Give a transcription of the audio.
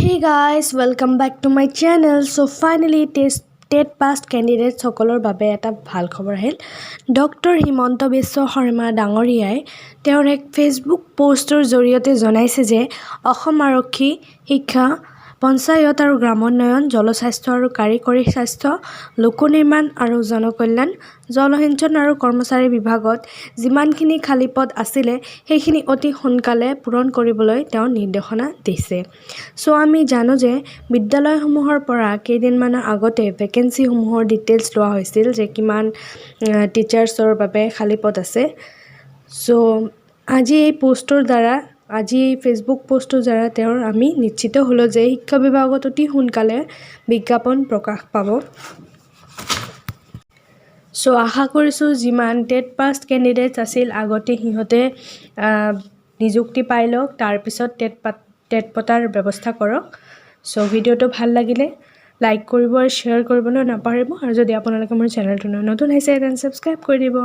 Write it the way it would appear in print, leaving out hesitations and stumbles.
Hey guys, welcome back to my channel. So finally TET past candidates সকলৰ বাবে এটা ভাল খবৰ আহিল। ডক্টৰ হিমন্ত বিশ্ব শৰ্মা ডাঙৰীয়াই তেওঁৰ এক ফেচবুক পোষ্টৰ জৰিয়তে জনাইছে যে অসম আৰক্ষী শিক্ষা পঞ্চায়ত আৰু গ্ৰামোন্নয়ন জলস্বাস্থ্য আৰু কাৰিকৰী স্বাস্থ্য লোকনিৰ্মাণ আৰু জনকল্যাণ জলসিঞ্চন আৰু কৰ্মচাৰী বিভাগত যিমানখিনি খালী পদ আছিলে সেইখিনি অতি সোনকালে পূৰণ কৰিবলৈ তেওঁ নিৰ্দেশনা দিছে। সো আমি জানো যে বিদ্যালয়সমূহৰ পৰা কেইদিনমানৰ আগতে ভেকেন্সিসমূহৰ ডিটেইলছ লোৱা হৈছিল যে কিমান টিচাৰ্ছৰ বাবে খালী পদ আছে। সো আজি এই পোষ্টৰ দ্বাৰা আজি এই ফেচবুক পোষ্টৰ দ্বাৰা তেওঁৰ আমি নিশ্চিত হলো যে শিক্ষা বিভাগত অতি সোনকালে বিজ্ঞাপন প্ৰকাশ পাব। সো আশা কৰিছোঁ যিমান টেট পাষ্ট কেণ্ডিডেটছ আছিল আগতে সিহঁতে নিযুক্তি পাই লওক, তাৰপিছত টেট পতাৰ ব্যৱস্থা কৰক। সো ভিডিঅ'টো ভাল লাগিলে লাইক কৰিব আৰু শ্বেয়াৰ কৰিবলৈ নাপাহৰিব, আৰু যদি আপোনালোকে মোৰ চেনেলটো নতুন হৈছে তেন্তে ছাবস্ক্ৰাইব কৰি দিব।